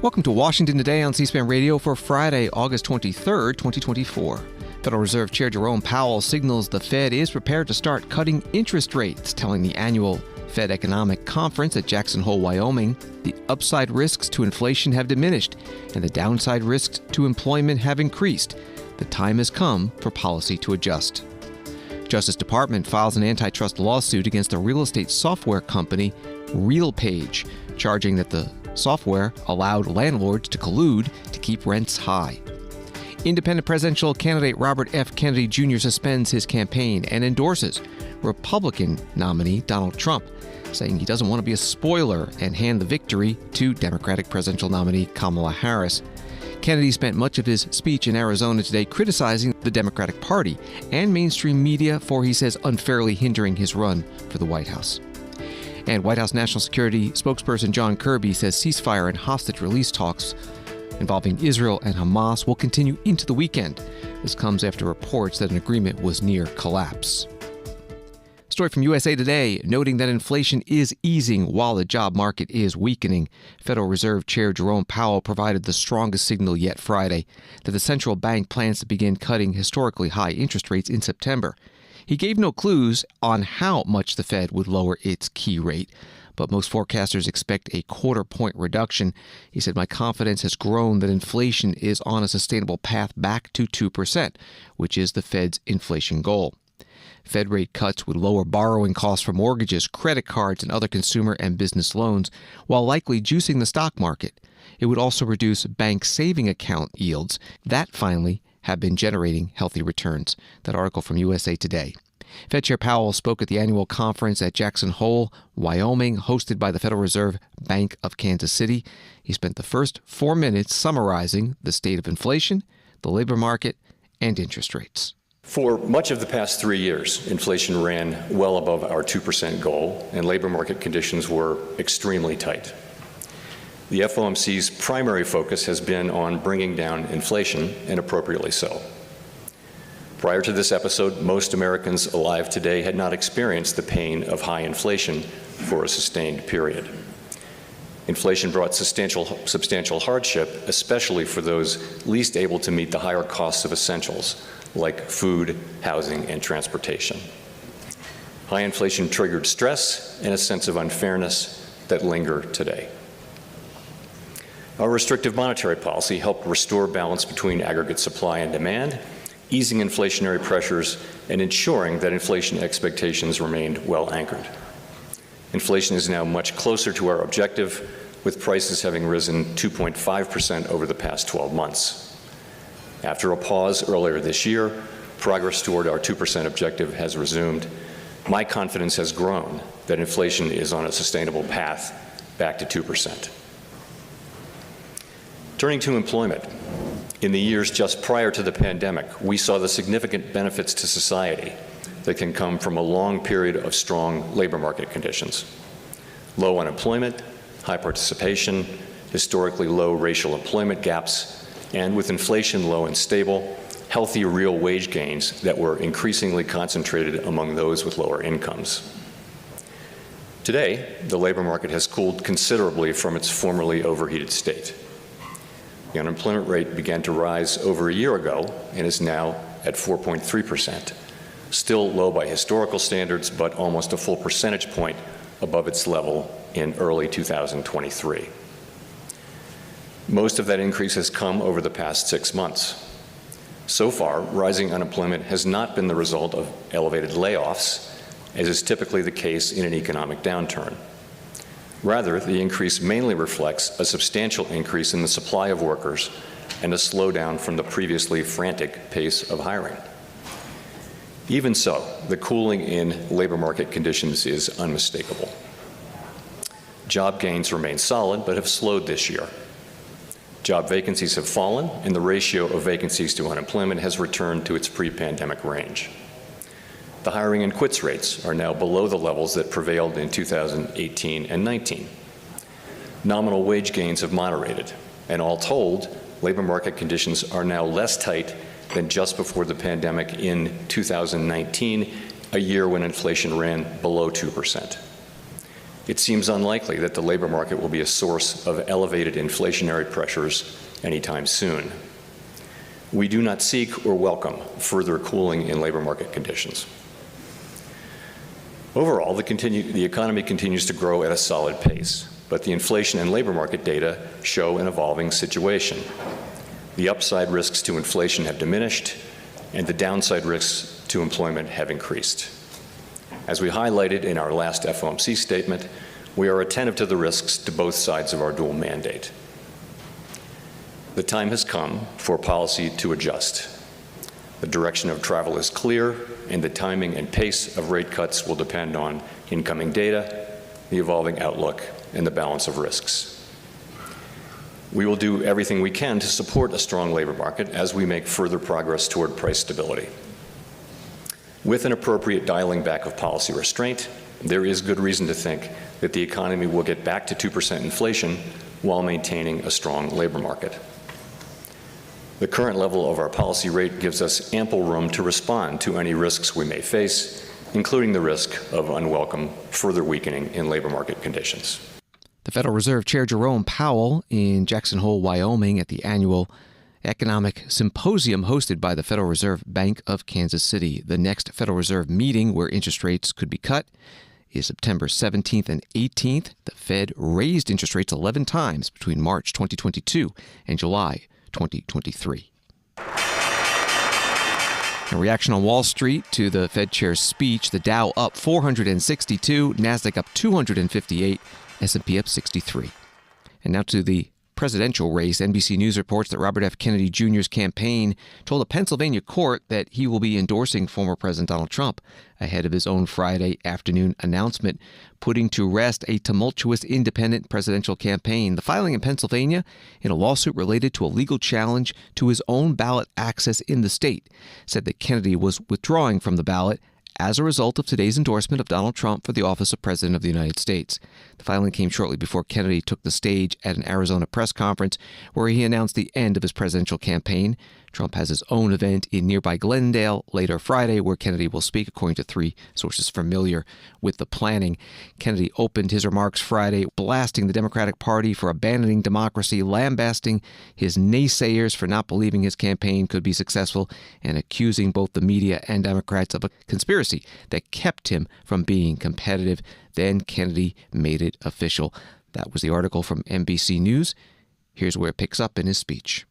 Welcome to Washington Today on C-SPAN Radio for Friday, August 23rd, 2024. Federal Reserve Chair Jerome Powell signals the Fed is prepared to start cutting interest rates, telling the annual Fed Economic Conference at Jackson Hole, Wyoming, the upside risks to inflation have diminished and the downside risks to employment have increased. The time has come for policy to adjust. Justice Department files an antitrust lawsuit against the real estate software company RealPage, charging that the software allowed landlords to collude to keep rents high. Independent presidential candidate Robert F. Kennedy Jr. suspends his campaign and endorses Republican nominee Donald Trump, saying he doesn't want to be a spoiler and hand the victory to Democratic presidential nominee Kamala Harris. Kennedy spent much of his speech in Arizona today criticizing the Democratic Party and mainstream media for, he says, unfairly hindering his run for the White House. And White House National Security spokesperson John Kirby says ceasefire and hostage release talks involving Israel and Hamas will continue into the weekend. This comes after reports that an agreement was near collapse. Story from USA Today, noting that inflation is easing while the job market is weakening. Federal Reserve Chair Jerome Powell provided the strongest signal yet Friday that the central bank plans to begin cutting historically high interest rates in September. He gave no clues on how much the Fed would lower its key rate, but most forecasters expect a quarter-point reduction. He said, "My confidence has grown that inflation is on a sustainable path back to 2%, which is the Fed's inflation goal." Fed rate cuts would lower borrowing costs for mortgages, credit cards, and other consumer and business loans, while likely juicing the stock market. It would also reduce bank saving account yields that finally have been generating healthy returns. That article from USA Today. Fed Chair Powell spoke at the annual conference at Jackson Hole, Wyoming, hosted by the Federal Reserve Bank of Kansas City. He spent the first 4 minutes summarizing the state of inflation, the labor market, and interest rates. For much of the past 3 years, inflation ran well above our 2% goal, and labor market conditions were extremely tight. The FOMC's primary focus has been on bringing down inflation, and appropriately so. Prior to this episode, most Americans alive today had not experienced the pain of high inflation for a sustained period. Inflation brought substantial hardship, especially for those least able to meet the higher costs of essentials, like food, housing, and transportation. High inflation triggered stress and a sense of unfairness that linger today. Our restrictive monetary policy helped restore balance between aggregate supply and demand, easing inflationary pressures and ensuring that inflation expectations remained well anchored. Inflation is now much closer to our objective, with prices having risen 2.5% over the past 12 months. After a pause earlier this year, progress toward our 2% objective has resumed. My confidence has grown that inflation is on a sustainable path back to 2%. Turning to employment, in the years just prior to the pandemic, we saw the significant benefits to society that can come from a long period of strong labor market conditions. Low unemployment, high participation, historically low racial employment gaps, and with inflation low and stable, healthy real wage gains that were increasingly concentrated among those with lower incomes. Today, the labor market has cooled considerably from its formerly overheated state. The unemployment rate began to rise over a year ago and is now at 4.3%, still low by historical standards, but almost a full percentage point above its level in early 2023. Most of that increase has come over the past 6 months. So far, rising unemployment has not been the result of elevated layoffs, as is typically the case in an economic downturn. Rather, the increase mainly reflects a substantial increase in the supply of workers and a slowdown from the previously frantic pace of hiring. Even so, the cooling in labor market conditions is unmistakable. Job gains remain solid, but have slowed this year. Job vacancies have fallen, and the ratio of vacancies to unemployment has returned to its pre-pandemic range. The hiring and quits rates are now below the levels that prevailed in 2018 and 19. Nominal wage gains have moderated, and all told, labor market conditions are now less tight than just before the pandemic in 2019, a year when inflation ran below 2%. it seems unlikely that the labor market will be a source of elevated inflationary pressures anytime soon. We do not seek or welcome further cooling in labor market conditions. Overall, the economy continues to grow at a solid pace, but the inflation and labor market data show an evolving situation. The upside risks to inflation have diminished, and the downside risks to employment have increased. As we highlighted in our last FOMC statement, we are attentive to the risks to both sides of our dual mandate. The time has come for policy to adjust. The direction of travel is clear, and the timing and pace of rate cuts will depend on incoming data, the evolving outlook, and the balance of risks. We will do everything we can to support a strong labor market as we make further progress toward price stability. With an appropriate dialing back of policy restraint, there is good reason to think that the economy will get back to 2% inflation while maintaining a strong labor market. The current level of our policy rate gives us ample room to respond to any risks we may face, including the risk of unwelcome further weakening in labor market conditions. The Federal Reserve Chair Jerome Powell in Jackson Hole, Wyoming, at the annual Economic Symposium hosted by the Federal Reserve Bank of Kansas City. The next Federal Reserve meeting where interest rates could be cut is September 17th and 18th. The Fed raised interest rates 11 times between March 2022 and July 2023. A reaction on Wall Street to the Fed chair's speech: the Dow up 462, NASDAQ up 258, S&P up 63. And now to the presidential race. NBC News reports that Robert F. Kennedy Jr.'s campaign told a Pennsylvania court that he will be endorsing former President Donald Trump ahead of his own Friday afternoon announcement, putting to rest a tumultuous independent presidential campaign. The filing in Pennsylvania in a lawsuit related to a legal challenge to his own ballot access in the state said that Kennedy was withdrawing from the ballot as a result of today's endorsement of Donald Trump for the office of President of the United States. The filing came shortly before Kennedy took the stage at an Arizona press conference where he announced the end of his presidential campaign. Trump has his own event in nearby Glendale later Friday where Kennedy will speak, according to three sources familiar with the planning. Kennedy opened his remarks Friday blasting the Democratic Party for abandoning democracy, lambasting his naysayers for not believing his campaign could be successful, and accusing both the media and Democrats of a conspiracy that kept him from being competitive. Then Kennedy made it official. That was the article from NBC News. Here's where it picks up in his speech.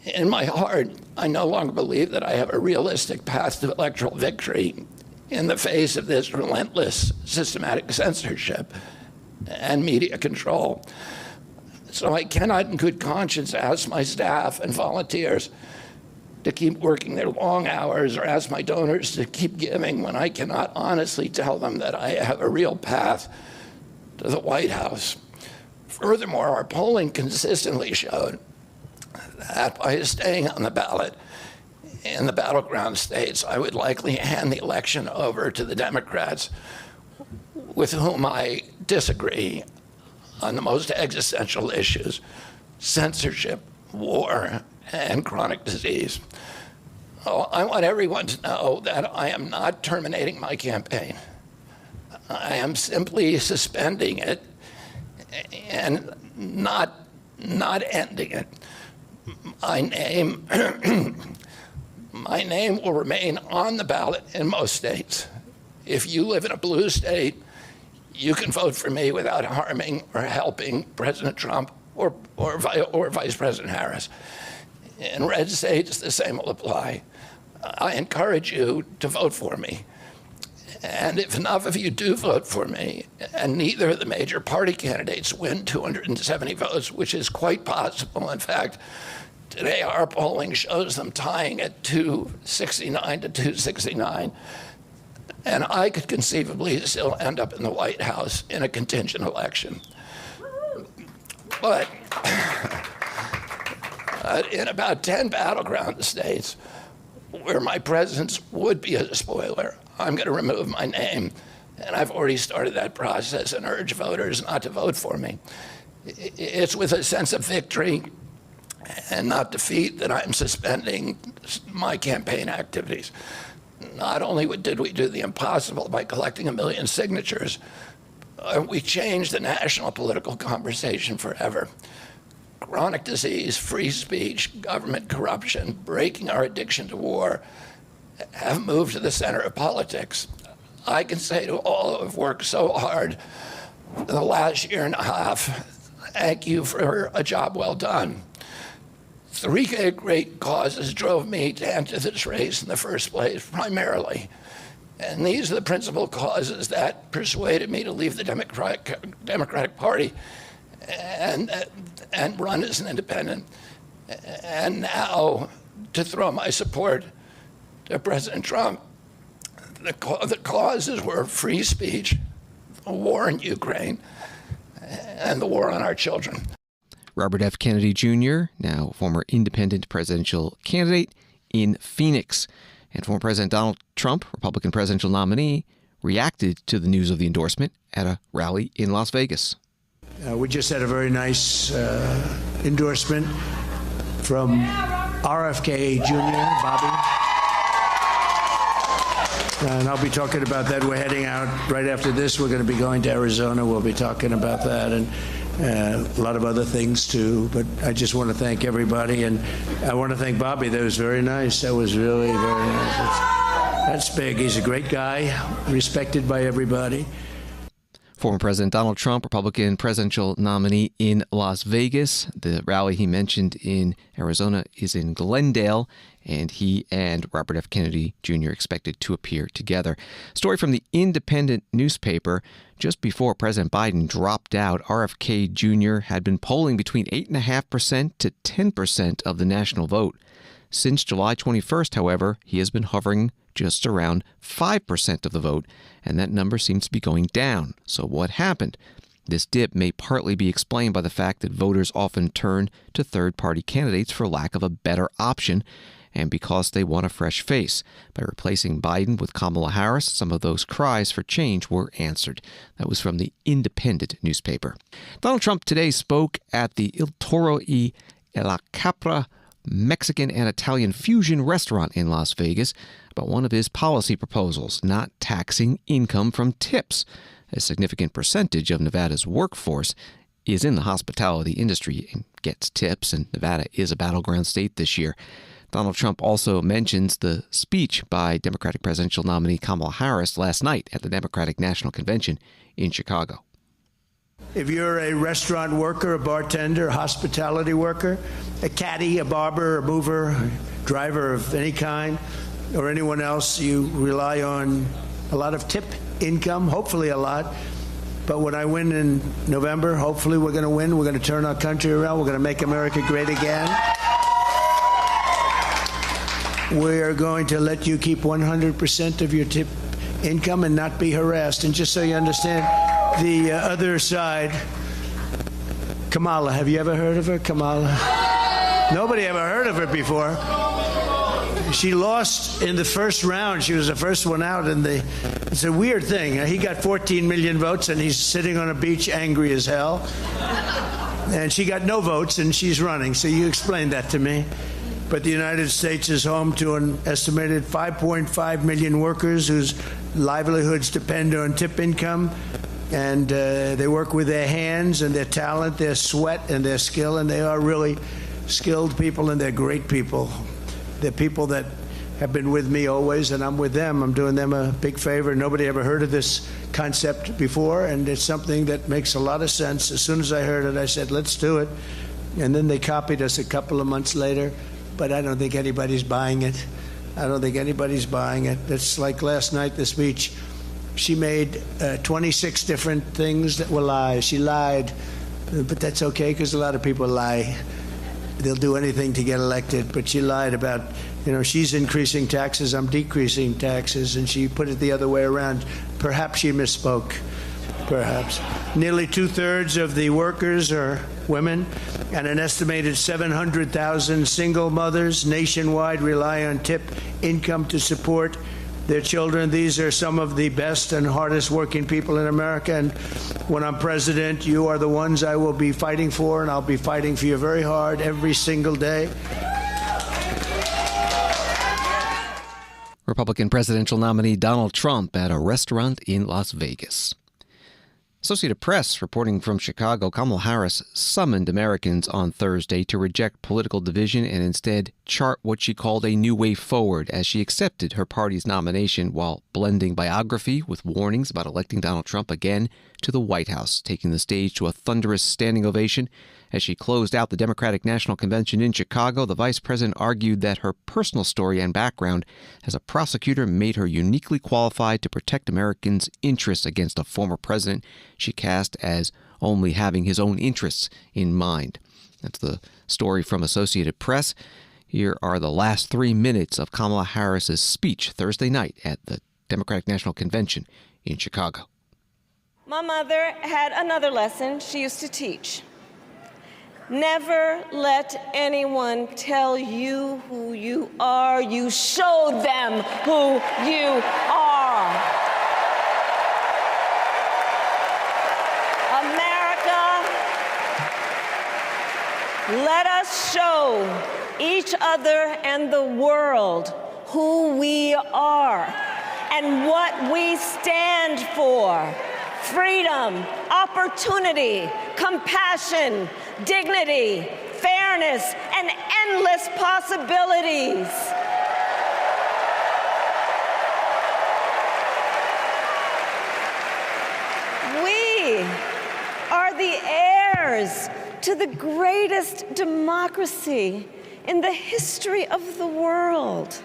In my heart, I no longer believe that I have a realistic path to electoral victory in the face of this relentless systematic censorship and media control. So I cannot in good conscience ask my staff and volunteers to keep working their long hours or ask my donors to keep giving when I cannot honestly tell them that I have a real path to the White House. Furthermore, our polling consistently showed that by staying on the ballot in the battleground states, I would likely hand the election over to the Democrats, with whom I disagree on the most existential issues: censorship, war, and chronic disease. Oh, I want everyone to know that I am not terminating my campaign. I am simply suspending it and not ending it. My name will remain on the ballot in most states. If you live in a blue state, you can vote for me without harming or helping President Trump or Vice President Harris. In red states, the same will apply. I encourage you to vote for me. And if enough of you do vote for me, and neither of the major party candidates win 270 votes, which is quite possible. In fact, today our polling shows them tying at 269 to 269. And I could conceivably still end up in the White House in a contingent election. But in about 10 battleground states where my presence would be a spoiler, I'm going to remove my name. And I've already started that process and urge voters not to vote for me. It's with a sense of victory and not defeat that I'm suspending my campaign activities. Not only did we do the impossible by collecting 1 million signatures, we changed the national political conversation forever. Chronic disease, free speech, government corruption, breaking our addiction to war have moved to the center of politics. I can say to all who have worked so hard in the last year and a half, thank you for a job well done. Three great causes drove me to enter this race in the first place, primarily. And these are the principal causes that persuaded me to leave the Democratic Party and run as an independent. And now to throw my support to President Trump. The causes were free speech, the war in Ukraine, and the war on our children. Robert F. Kennedy Jr., now former independent presidential candidate in Phoenix. And former President Donald Trump, Republican presidential nominee, reacted to the news of the endorsement at a rally in Las Vegas. We just had a very nice endorsement from RFK Jr., Bobby. And I'll be talking about that. We're heading out right after this. We're going to be going to Arizona. We'll be talking about that and a lot of other things, too. But I just want to thank everybody. And I want to thank Bobby. That was very nice. That was really very nice. That's big. He's a great guy, respected by everybody. Former President Donald Trump, Republican presidential nominee in Las Vegas. The rally he mentioned in Arizona is in Glendale, and he and Robert F. Kennedy Jr. expected to appear together. Story from the Independent newspaper. Just before President Biden dropped out, RFK Jr. had been polling between 8.5% to 10% of the national vote. Since July 21st, however, he has been hovering just around 5% of the vote, and that number seems to be going down. So what happened? This dip may partly be explained by the fact that voters often turn to third-party candidates for lack of a better option, and because they want a fresh face. By replacing Biden with Kamala Harris, some of those cries for change were answered. That was from the Independent newspaper. Donald Trump today spoke at the Il Toro y la Capra Mexican and Italian fusion restaurant in Las Vegas about one of his policy proposals, not taxing income from tips. A significant percentage of Nevada's workforce is in the hospitality industry and gets tips, and Nevada is a battleground state this year. Donald Trump also mentions the speech by Democratic presidential nominee Kamala Harris last night at the Democratic National Convention in Chicago. If you're a restaurant worker, a bartender, a hospitality worker, a caddy, a barber, a mover, a driver of any kind, or anyone else, you rely on a lot of tip income, hopefully a lot. But when I win in November, hopefully we're going to win. We're going to turn our country around. We're going to make America great again. We're going to let you keep 100% of your tip income and not be harassed. And just so you understand, the other side, Kamala, have you ever heard of her? Kamala? Nobody ever heard of her before. She lost in the first round. She was the first one out. It's a weird thing. He got 14 million votes, and he's sitting on a beach angry as hell. And she got no votes, and she's running. So you explained that to me. But the United States is home to an estimated 5.5 million workers whose livelihoods depend on tip income. And they work with their hands and their talent, their sweat and their skill, and they are really skilled people, and they're great people. They're people that have been with me always, and I'm with them. I'm doing them a big favor. Nobody ever heard of this concept before, and it's something that makes a lot of sense. As soon as I heard it, I said, let's do it. And then they copied us a couple of months later, but I don't think anybody's buying it. I don't think anybody's buying it. It's like last night, the speech. She made 26 different things that were lies. She lied, but that's okay because a lot of people lie. They'll do anything to get elected, but she lied about, she's increasing taxes, I'm decreasing taxes, and she put it the other way around. Perhaps she misspoke. Perhaps. Nearly 2/3 of the workers are women, and an estimated 700,000 single mothers nationwide rely on tip income to support their children. These are some of the best and hardest working people in America, and when I'm president, you are the ones I will be fighting for, and I'll be fighting for you very hard every single day. Republican presidential nominee Donald Trump at a restaurant in Las Vegas. Associated Press reporting from Chicago, Kamala Harris summoned Americans on Thursday to reject political division and instead chart what she called a new way forward as she accepted her party's nomination while blending biography with warnings about electing Donald Trump again to the White House, taking the stage to a thunderous standing ovation. As she closed out the Democratic National Convention in Chicago, the vice president argued that her personal story and background as a prosecutor made her uniquely qualified to protect Americans' interests against a former president she cast as only having his own interests in mind. That's the story from Associated Press. Here are the last 3 minutes of Kamala Harris's speech Thursday night at the Democratic National Convention in Chicago. My mother had another lesson she used to teach. Never let anyone tell you who you are. You show them who you are. America, let us show each other and the world who we are and what we stand for. Freedom, opportunity, compassion, dignity, fairness, and endless possibilities. We are the heirs to the greatest democracy in the history of the world.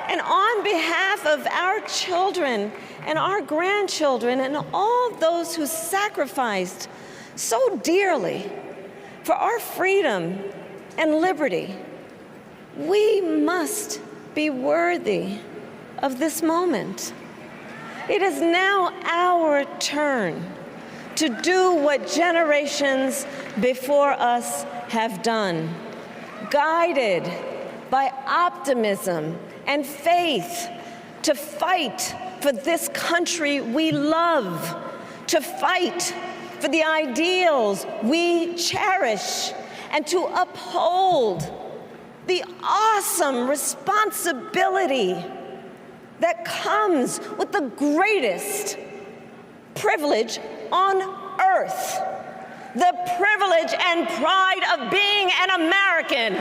And on behalf of our children and our grandchildren and all those who sacrificed so dearly for our freedom and liberty, we must be worthy of this moment. It is now our turn to do what generations before us have done, guided by optimism and faith, to fight for this country we love, to fight for the ideals we cherish, and to uphold the awesome responsibility that comes with the greatest privilege on earth, the privilege and pride of being an American.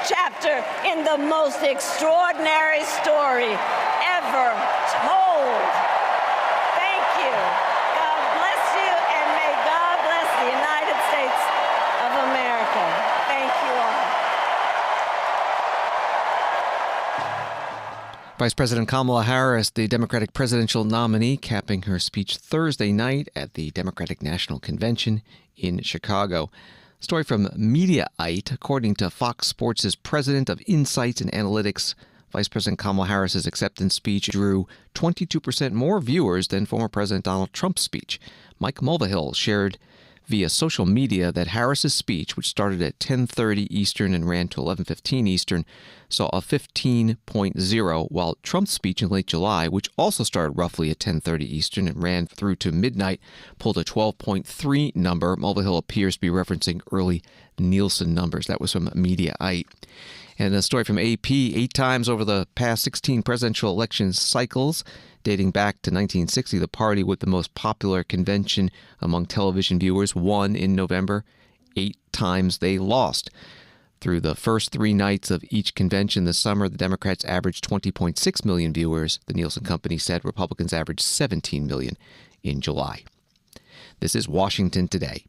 Chapter in the most extraordinary story ever told. Thank you. God bless you, and may God bless the United States of America. Thank you all. Vice President Kamala Harris, the Democratic presidential nominee, capping her speech Thursday night at the Democratic National Convention in Chicago. Story from Mediaite. According to Fox Sports' president of Insights and Analytics, Vice President Kamala Harris's acceptance speech drew 22% more viewers than former President Donald Trump's speech. Mike Mulvihill shared via social media that Harris's speech, which started at 10:30 Eastern and ran to 11:15 Eastern, saw a 15.0, while Trump's speech in late July, which also started roughly at 10:30 Eastern and ran through to midnight, pulled a 12.3 number. Mulvihill appears to be referencing early Nielsen numbers. That was from Mediaite. And a story from AP, 8 times over the past 16 presidential election cycles, dating back to 1960, the party with the most popular convention among television viewers won in November. 8 times they lost. Through the first 3 nights of each convention this summer, the Democrats averaged 20.6 million viewers. The Nielsen Company said Republicans averaged 17 million in July. This is Washington Today.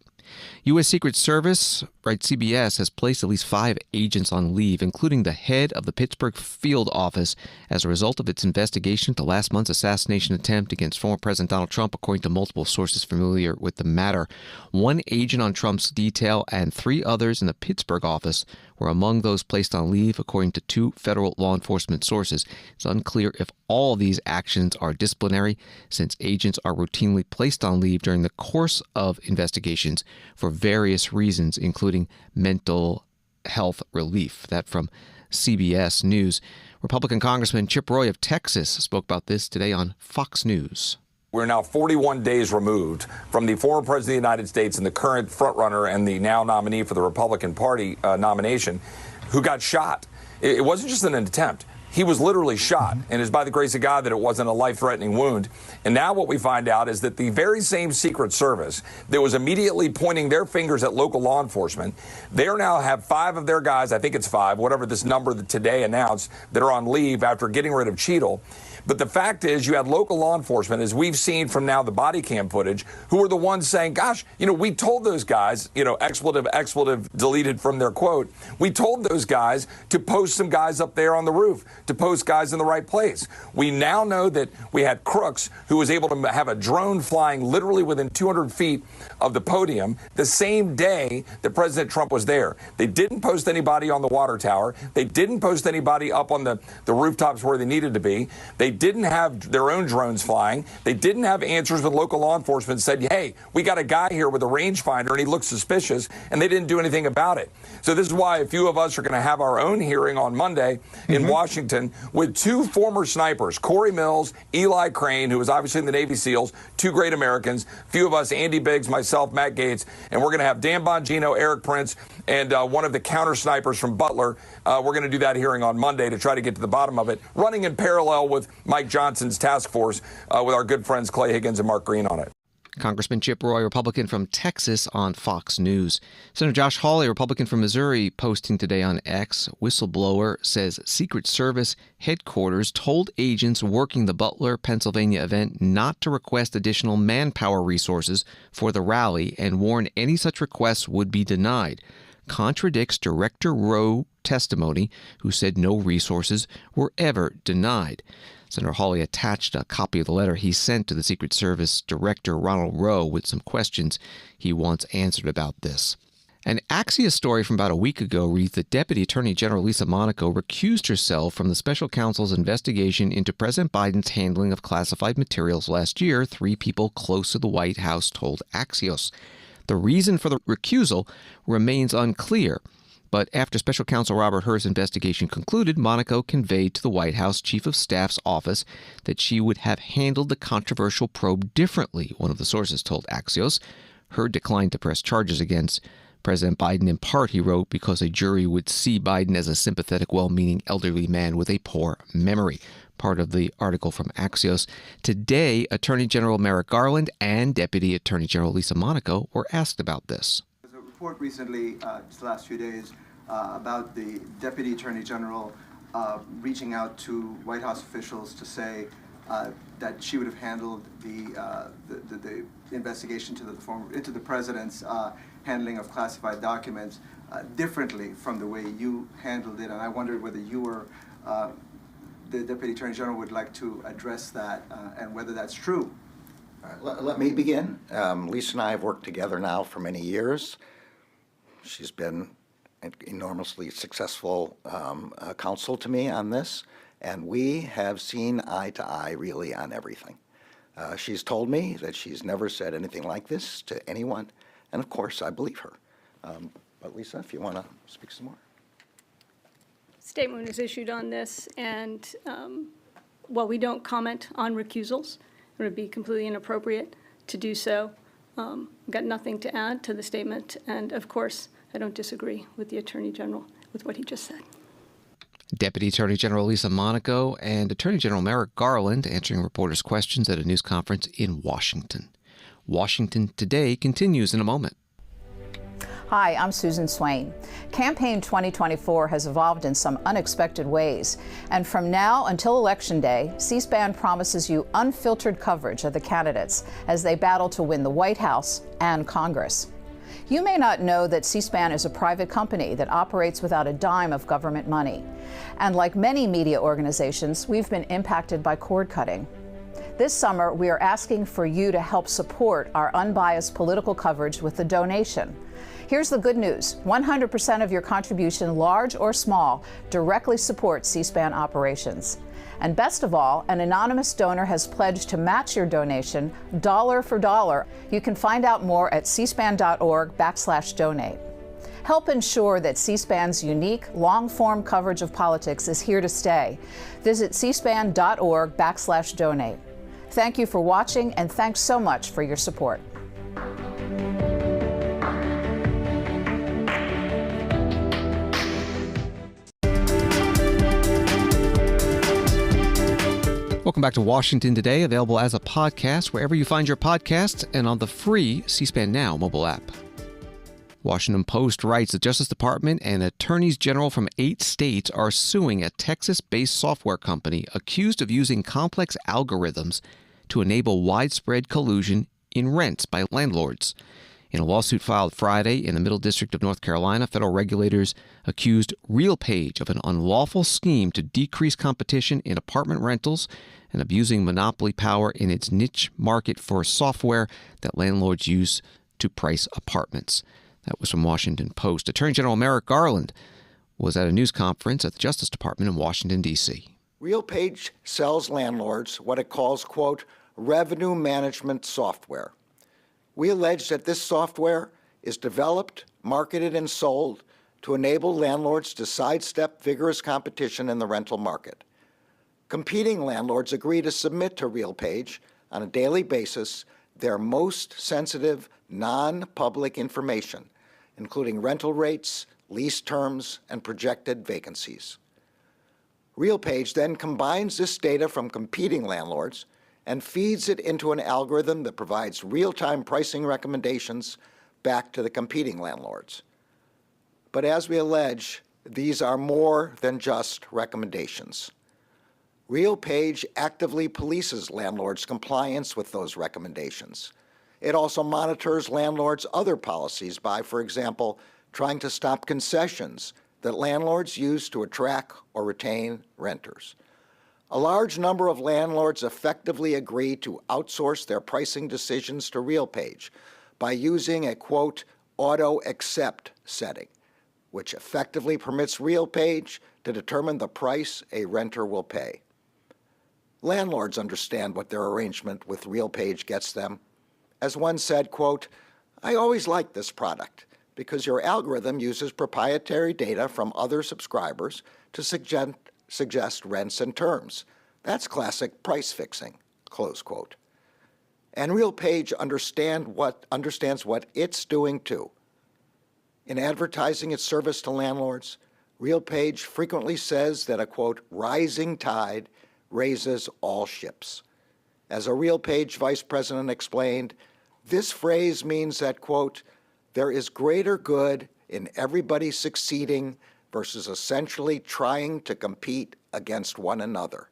U.S. Secret Service, writes CBS, has placed at least 5 agents on leave, including the head of the Pittsburgh field office, as a result of its investigation into last month's assassination attempt against former President Donald Trump, according to multiple sources familiar with the matter. 1 agent on Trump's detail and 3 others in the Pittsburgh office were among those placed on leave, according to 2 federal law enforcement sources. It's unclear if all these actions are disciplinary, since agents are routinely placed on leave during the course of investigations for various reasons, including mental health relief. That from CBS News. Republican Congressman Chip Roy of Texas spoke about this today on Fox News. We're now 41 days removed from the former president of the United States and the current frontrunner and the now nominee for the Republican Party nomination who got shot. It wasn't just an attempt. He was literally shot, and it's by the grace of God that it wasn't a life-threatening wound. And now what we find out is that the very same Secret Service that was immediately pointing their fingers at local law enforcement, they now have 5 of their guys, I think it's 5, whatever this number that today announced, that are on leave after getting rid of Cheadle. But the fact is, you had local law enforcement, as we've seen from now the body cam footage, who were the ones saying, gosh, we told those guys, expletive deleted from their quote, we told those guys to post some guys up there on the roof, to post guys in the right place. We now know that we had Crooks, who was able to have a drone flying literally within 200 feet of the podium the same day that President Trump was there. They didn't post anybody on the water tower. They didn't post anybody up on the rooftops where they needed to be. They didn't have their own drones flying. They didn't have answers with local law enforcement said, hey, we got a guy here with a rangefinder and he looks suspicious, and they didn't do anything about it. So this is why a few of us are going to have our own hearing on Monday in Washington with 2 former snipers, Corey Mills, Eli Crane, who was obviously in the Navy SEALs, 2 great Americans, a few of us, Andy Biggs, myself, Matt Gaetz, and we're going to have Dan Bongino, Eric Prince, and one of the counter snipers from Butler. We're going to do that hearing on Monday to try to get to the bottom of it, running in parallel with Mike Johnson's task force with our good friends Clay Higgins and Mark Green on it. Congressman Chip Roy, Republican from Texas, on Fox News. Senator Josh Hawley, Republican from Missouri, posting today on X, whistleblower says Secret Service headquarters told agents working the Butler, Pennsylvania event not to request additional manpower resources for the rally and warned any such requests would be denied. Contradicts Director Rowe testimony, who said no resources were ever denied. Senator Hawley attached a copy of the letter he sent to the Secret Service Director Ronald Rowe with some questions he wants answered about this. An Axios story from about a week ago reads that Deputy Attorney General Lisa Monaco recused herself from the special counsel's investigation into President Biden's handling of classified materials last year, 3 people close to the White House told Axios. The reason for the recusal remains unclear. But after Special Counsel Robert Hur's investigation concluded, Monaco conveyed to the White House Chief of Staff's office that she would have handled the controversial probe differently, one of the sources told Axios. Hur declined to press charges against President Biden, in part, he wrote, because a jury would see Biden as a sympathetic, well-meaning elderly man with a poor memory. Part of the article from Axios. Today, Attorney General Merrick Garland and Deputy Attorney General Lisa Monaco were asked about this. There was a report recently, just the last few days, about the Deputy Attorney General reaching out to White House officials to say that she would have handled the investigation into the president's handling of classified documents differently from the way you handled it. And I wondered whether you were, the Deputy Attorney General would like to address that and whether that's true. Let me begin. Lisa and I have worked together now for many years. She's been an enormously successful counsel to me on this, and we have seen eye to eye really on everything. She's told me that she's never said anything like this to anyone, and of course I believe her. But Lisa, if you want to speak some more. Statement was issued on this, and while we don't comment on recusals, it would be completely inappropriate to do so. I've got nothing to add to the statement, and of course, I don't disagree with the Attorney General with what he just said. Deputy Attorney General Lisa Monaco and Attorney General Merrick Garland answering reporters' questions at a news conference in Washington. Washington Today continues in a moment. Hi, I'm Susan Swain. Campaign 2024 has evolved in some unexpected ways. And from now until Election Day, C-SPAN promises you unfiltered coverage of the candidates as they battle to win the White House and Congress. You may not know that C-SPAN is a private company that operates without a dime of government money. And like many media organizations, we've been impacted by cord cutting. This summer, we are asking for you to help support our unbiased political coverage with a donation. Here's the good news. 100% of your contribution, large or small, directly supports C-SPAN operations. And best of all, an anonymous donor has pledged to match your donation dollar for dollar. You can find out more at cspan.org/donate. Help ensure that C-SPAN's unique, long-form coverage of politics is here to stay. Visit cspan.org/donate. Thank you for watching, and thanks so much for your support. Welcome back to Washington Today, available as a podcast wherever you find your podcasts and on the free C-SPAN Now mobile app. Washington Post writes the Justice Department and attorneys general from 8 states are suing a Texas-based software company accused of using complex algorithms to enable widespread collusion in rents by landlords. In a lawsuit filed Friday in the Middle District of North Carolina, federal regulators accused RealPage of an unlawful scheme to decrease competition in apartment rentals and abusing monopoly power in its niche market for software that landlords use to price apartments. That was from Washington Post. Attorney General Merrick Garland was at a news conference at the Justice Department in Washington, D.C. RealPage sells landlords what it calls, quote, revenue management software. We allege that this software is developed, marketed, and sold to enable landlords to sidestep vigorous competition in the rental market. Competing landlords agree to submit to RealPage on a daily basis their most sensitive, non-public information, including rental rates, lease terms, and projected vacancies. RealPage then combines this data from competing landlords and feeds it into an algorithm that provides real-time pricing recommendations back to the competing landlords. But as we allege, these are more than just recommendations. RealPage actively polices landlords' compliance with those recommendations. It also monitors landlords' other policies by, for example, trying to stop concessions that landlords use to attract or retain renters. A large number of landlords effectively agree to outsource their pricing decisions to RealPage by using a, quote, auto-accept setting, which effectively permits RealPage to determine the price a renter will pay. Landlords understand what their arrangement with RealPage gets them. As one said, quote, I always liked this product because your algorithm uses proprietary data from other subscribers to suggest rents and terms. That's classic price fixing, close quote. And RealPage understands what it's doing too. In advertising its service to landlords, RealPage frequently says that a, quote, rising tide raises all ships. As a RealPage vice president explained, this phrase means that, quote, there is greater good in everybody succeeding versus essentially trying to compete against one another.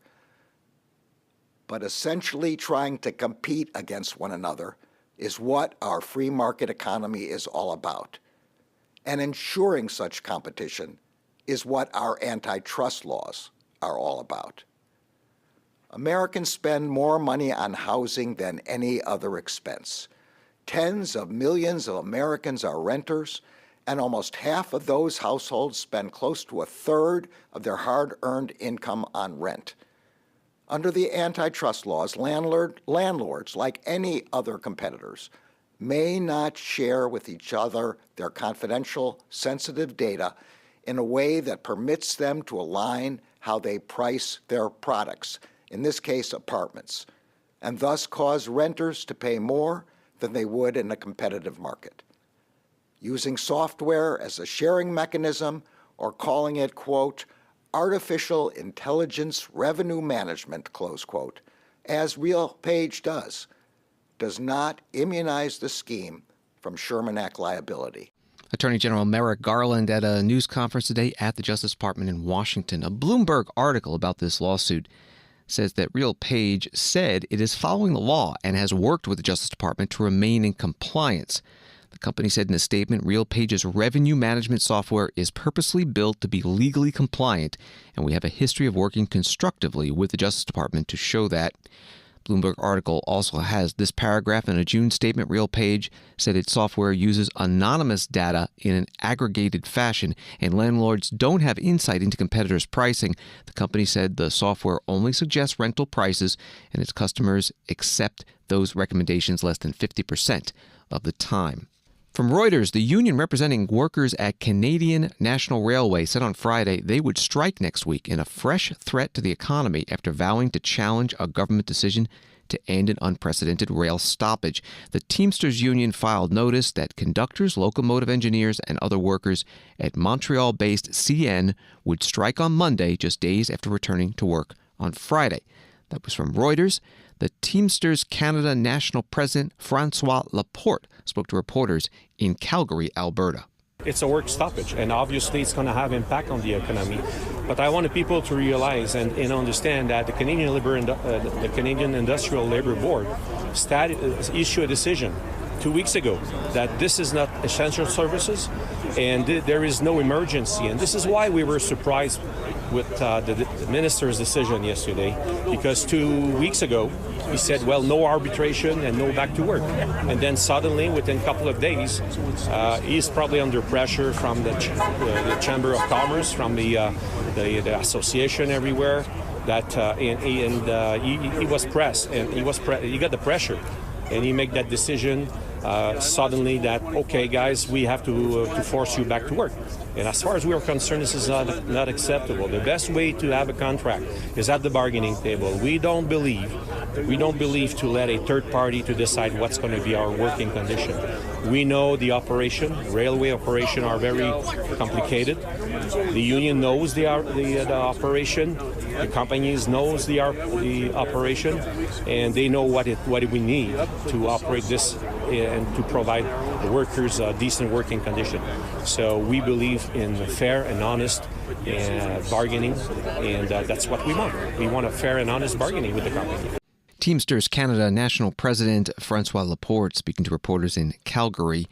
But essentially trying to compete against one another is what our free market economy is all about. And ensuring such competition is what our antitrust laws are all about. Americans spend more money on housing than any other expense. Tens of millions of Americans are renters, and almost half of those households spend close to a third of their hard-earned income on rent. Under the antitrust laws, landlords, like any other competitors, may not share with each other their confidential, sensitive data in a way that permits them to align how they price their products, in this case apartments, and thus cause renters to pay more than they would in a competitive market. Using software as a sharing mechanism or calling it, quote, artificial intelligence revenue management, close quote, as RealPage does not immunize the scheme from Sherman Act liability. Attorney General Merrick Garland at a news conference today at the Justice Department in Washington. A Bloomberg article about this lawsuit says that RealPage said it is following the law and has worked with the Justice Department to remain in compliance. The company said in a statement, RealPage's revenue management software is purposely built to be legally compliant, and we have a history of working constructively with the Justice Department to show that. Bloomberg article also has this paragraph. In a June statement, RealPage said its software uses anonymous data in an aggregated fashion, and landlords don't have insight into competitors' pricing. The company said the software only suggests rental prices, and its customers accept those recommendations less than 50% of the time. From Reuters, the union representing workers at Canadian National Railway said on Friday they would strike next week in a fresh threat to the economy after vowing to challenge a government decision to end an unprecedented rail stoppage. The Teamsters Union filed notice that conductors, locomotive engineers, and other workers at Montreal-based CN would strike on Monday, just days after returning to work on Friday. That was from Reuters. The Teamsters Canada National President Francois Laporte spoke to reporters in Calgary, Alberta. It's a work stoppage, and obviously it's going to have impact on the economy. But I want people to realize and understand that the Canadian Industrial Labour Board issued a decision 2 weeks ago that this is not essential services and there is no emergency. And this is why we were surprised with the minister's decision yesterday, because 2 weeks ago he said, well, no arbitration and no back to work. And then suddenly, within a couple of days, he's probably under pressure from the Chamber of Commerce, from the association everywhere, that he was pressed, and he got the pressure, and he made that decision suddenly that, okay, guys, we have to force you back to work. And as far as we are concerned, this is not acceptable. The best way to have a contract is at the bargaining table. We don't believe to let a third party to decide what's going to be our working condition. We know the railway operation are very complicated. The union knows the operation. The companies knows the operation, and they know what we need to operate this and to provide the workers a decent working condition. So we believe in fair and honest bargaining, and that's what we want. We want a fair and honest bargaining with the company. Teamsters Canada National President Francois Laporte speaking to reporters in Calgary.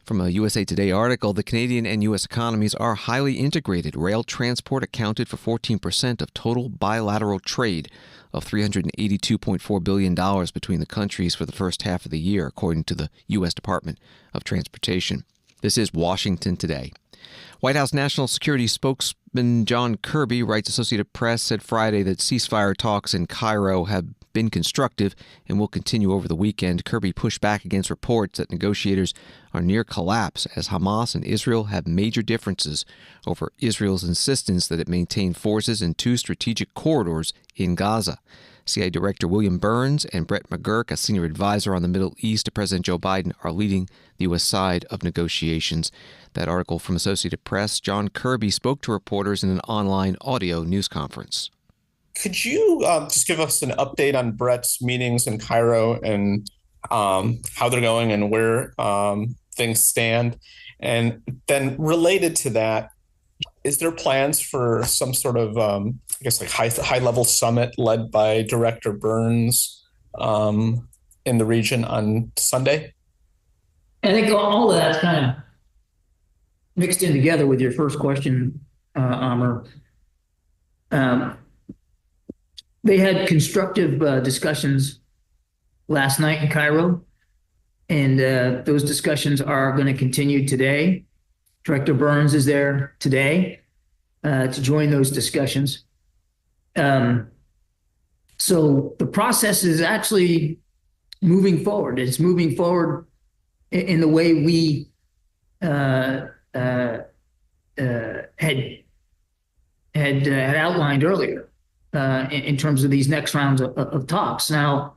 From a USA Today article, the Canadian and U.S. economies are highly integrated. Rail transport accounted for 14% of total bilateral trade of $382.4 billion between the countries for the first half of the year, according to the U.S. Department of Transportation. This is Washington Today. White House National Security spokesman John Kirby, writes Associated Press, said Friday that ceasefire talks in Cairo have been constructive and will continue over the weekend. Kirby pushed back against reports that negotiators are near collapse as Hamas and Israel have major differences over Israel's insistence that it maintain forces in 2 strategic corridors in Gaza. CIA Director William Burns and Brett McGurk, a senior advisor on the Middle East to President Joe Biden, are leading the U.S. side of negotiations. That article from Associated Press. John Kirby spoke to reporters in an online audio news conference. Could you just give us an update on Brett's meetings in Cairo and how they're going and where things stand? And then related to that, is there plans for some sort of, high-level summit led by Director Burns in the region on Sunday? I think all of that's kind of mixed in together with your first question, Amr. They had constructive discussions last night in Cairo, and those discussions are going to continue today. Director Burns is there today to join those discussions. So the process is actually moving forward. It's moving forward in the way we had outlined earlier. In terms of these next rounds of talks. Now,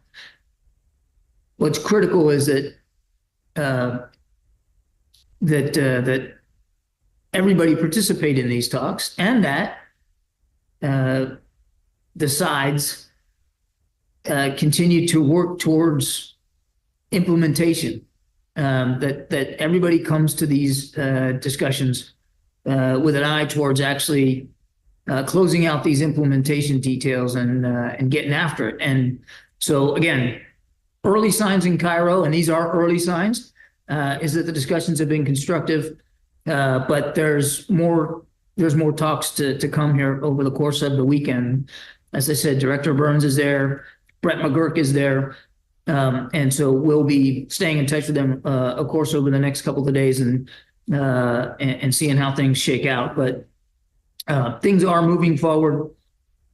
what's critical is that that everybody participate in these talks, and that the sides continue to work towards implementation. That everybody comes to these discussions with an eye towards actually closing out these implementation details and getting after it. And so again, early signs in Cairo, and these are early signs, is that the discussions have been constructive, but there's more talks to come here over the course of the weekend. As I said, Director Burns is there, Brett McGurk is there, and so we'll be staying in touch with them, of course, over the next couple of days and seeing how things shake out. But things are moving forward.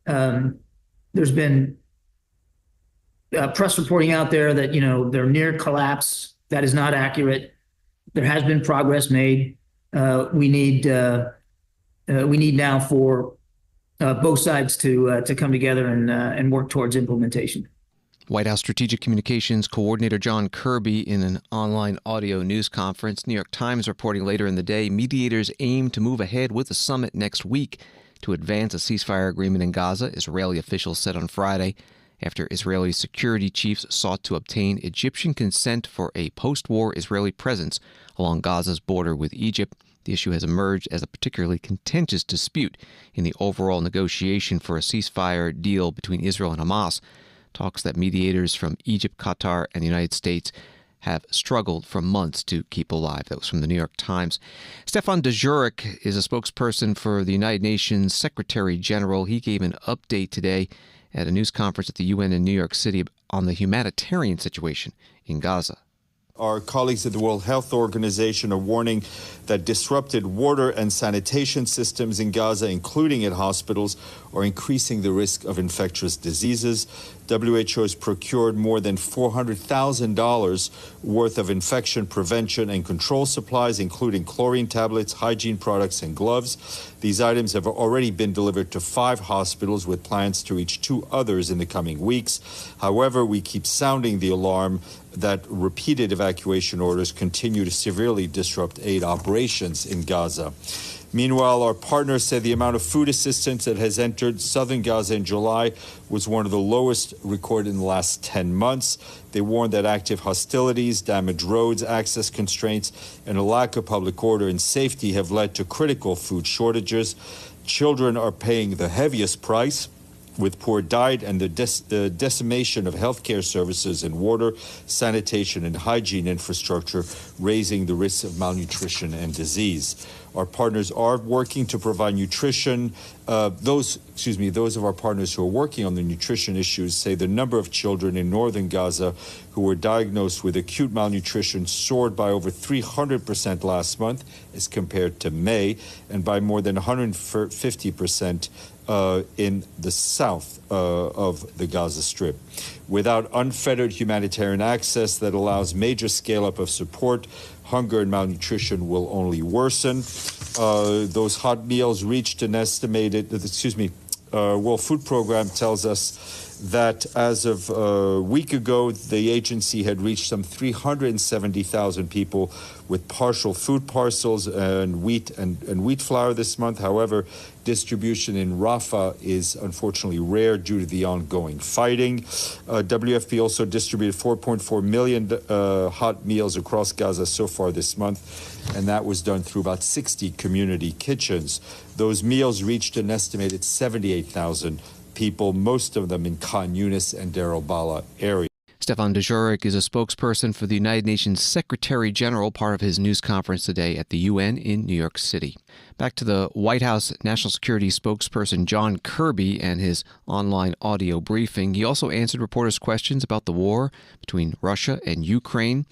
There's been press reporting out there that, they're near collapse. That is not accurate. there has been progress made. We need now for both sides to come together and work towards implementation. White House Strategic Communications Coordinator John Kirby in an online audio news conference. New York Times reporting later in the day, mediators aim to move ahead with the summit next week to advance a ceasefire agreement in Gaza, Israeli officials said on Friday, after Israeli security chiefs sought to obtain Egyptian consent for a post-war Israeli presence along Gaza's border with Egypt. The issue has emerged as a particularly contentious dispute in the overall negotiation for a ceasefire deal between Israel and Hamas. Talks that mediators from Egypt, Qatar, and the United States have struggled for months to keep alive. That was from the New York Times. Stefan Dujarric is a spokesperson for the United Nations Secretary General. He gave an update today at a news conference at the UN in New York City on the humanitarian situation in Gaza. Our colleagues at the World Health Organization are warning that disrupted water and sanitation systems in Gaza, including at hospitals, are increasing the risk of infectious diseases. WHO has procured more than $400,000 worth of infection prevention and control supplies, including chlorine tablets, hygiene products, and gloves. These items have already been delivered to 5 hospitals, with plans to reach 2 others in the coming weeks. However, we keep sounding the alarm that repeated evacuation orders continue to severely disrupt aid operations in Gaza. Meanwhile, our partners say the amount of food assistance that has entered southern Gaza in July was one of the lowest recorded in the last 10 months. They warned that active hostilities, damaged roads, access constraints, and a lack of public order and safety have led to critical food shortages. Children are paying the heaviest price, with poor diet and the decimation of healthcare services and water, sanitation, and hygiene infrastructure, raising the risk of malnutrition and disease. Our partners are working to provide nutrition. Those of our partners who are working on the nutrition issues say the number of children in northern Gaza who were diagnosed with acute malnutrition soared by over 300% last month as compared to May, and by more than 150% in the south of the Gaza Strip. Without unfettered humanitarian access that allows major scale-up of support, hunger and malnutrition will only worsen. Those hot meals reached an estimated, World Food Program tells us that as of a week ago, the agency had reached some 370,000 people with partial food parcels and wheat flour this month. However, distribution in Rafah is unfortunately rare due to the ongoing fighting. WFP also distributed 4.4 million hot meals across Gaza so far this month, and that was done through about 60 community kitchens. Those meals reached an estimated 78,000 people, most of them in Khan Yunis and Deir al-Balah area. Stefan Dujarric is a spokesperson for the United Nations Secretary General, part of his news conference today at the UN in New York City. Back to the White House National Security spokesperson John Kirby and his online audio briefing. He also answered reporters' questions about the war between Russia and Ukraine.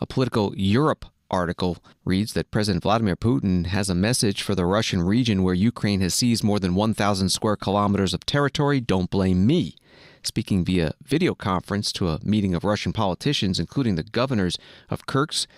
A Political Europe article reads that President Vladimir Putin has a message for the Russian region where Ukraine has seized more than 1,000 square kilometers of territory. Don't blame me. Speaking via video conference to a meeting of Russian politicians, including the governors of Kursk,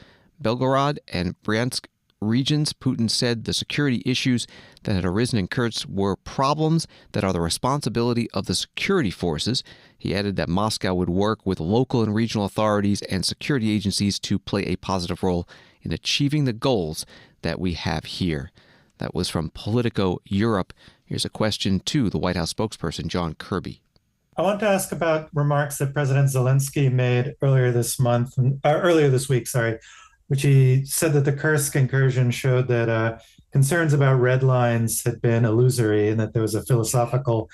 Belgorod, and Bryansk regions, Putin said the security issues that had arisen in Kursk were problems that are the responsibility of the security forces. He added that Moscow would work with local and regional authorities and security agencies to play a positive role in achieving the goals that we have here. That was from Politico Europe. Here's a question to the White House spokesperson, John Kirby. I want to ask about remarks that President Zelensky made earlier this week, which he said that the Kursk incursion showed that concerns about red lines had been illusory and that there was a philosophical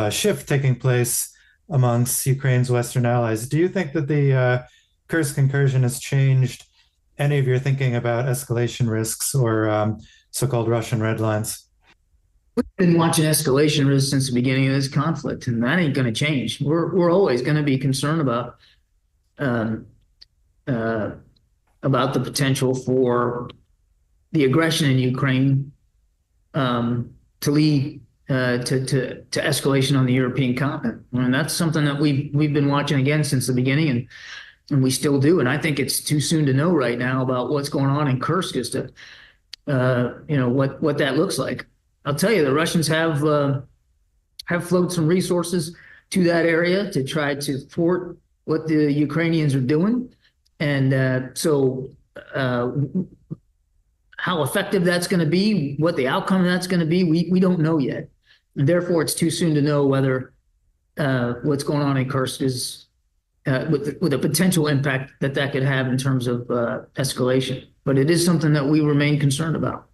shift taking place amongst Ukraine's Western allies. Do you think that the Kursk incursion has changed any of your thinking about escalation risks or so-called Russian red lines? We've been watching escalation risk since the beginning of this conflict, and that ain't going to change. We're always going to be concerned about the potential for the aggression in Ukraine to lead to escalation on the European continent. I mean, that's something that we've been watching again since the beginning, and and we still do. And I think it's too soon to know right now about what's going on in Kursk as to, what that looks like. I'll tell you, the Russians have flowed some resources to that area to try to thwart what the Ukrainians are doing. And so how effective that's going to be, what the outcome of that's going to be, we don't know yet. And therefore, it's too soon to know whether what's going on in Kursk is with a potential impact that could have in terms of escalation. But it is something that we remain concerned about.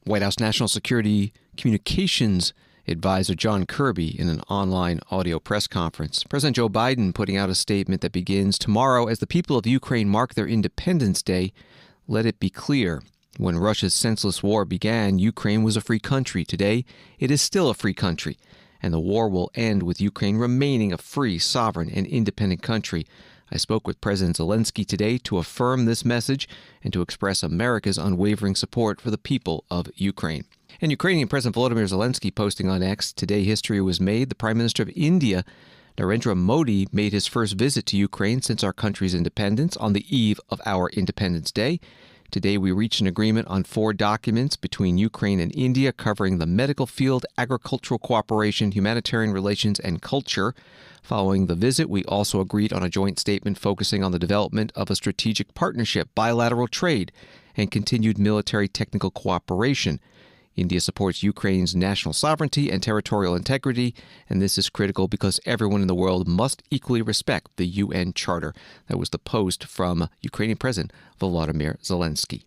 White House National Security Communications Advisor John Kirby in an online audio press conference. President Joe Biden putting out a statement that begins, "Tomorrow, as the people of Ukraine mark their Independence Day, let it be clear. When Russia's senseless war began, Ukraine was a free country. Today, it is still a free country, and the war will end with Ukraine remaining a free, sovereign, and independent country. I spoke with President Zelensky today to affirm this message and to express America's unwavering support for the people of Ukraine." And Ukrainian President Volodymyr Zelensky posting on X, "Today history was made. The Prime Minister of India, Narendra Modi, made his first visit to Ukraine since our country's independence on the eve of our Independence Day. Today we reached an agreement on 4 documents between Ukraine and India covering the medical field, agricultural cooperation, humanitarian relations, and culture. Following the visit, we also agreed on a joint statement focusing on the development of a strategic partnership, bilateral trade, and continued military technical cooperation. India supports Ukraine's national sovereignty and territorial integrity, and this is critical because everyone in the world must equally respect the UN Charter." That was the post from Ukrainian President Volodymyr Zelensky.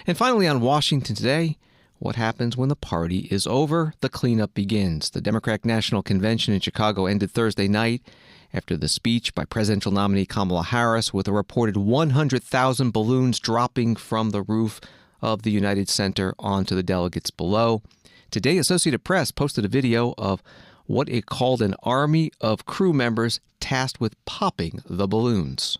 And finally, on Washington Today, what happens when the party is over? The cleanup begins. The Democratic National Convention in Chicago ended Thursday night after the speech by presidential nominee Kamala Harris, with a reported 100,000 balloons dropping from the roof of the United Center onto the delegates below. Today, Associated Press posted a video of what it called an army of crew members tasked with popping the balloons.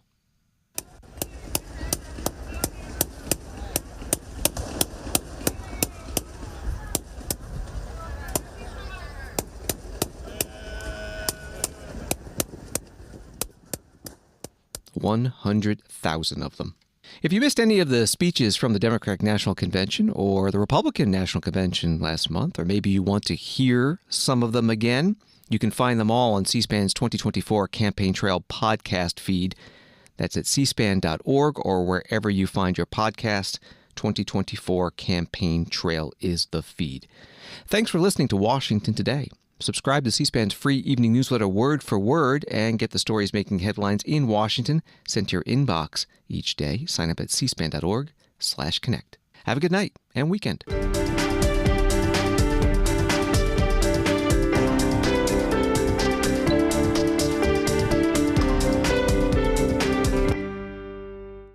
$100,000 of them. If you missed any of the speeches from the Democratic National Convention or the Republican National Convention last month, or maybe you want to hear some of them again, you can find them all on C-SPAN's 2024 Campaign Trail podcast feed. That's at cspan.org or wherever you find your podcast. 2024 Campaign Trail is the feed. Thanks for listening to Washington Today. Subscribe to C-SPAN's free evening newsletter Word for Word and get the stories making headlines in Washington sent to your inbox each day. Sign up at cspan.org/connect. Have a good night and weekend.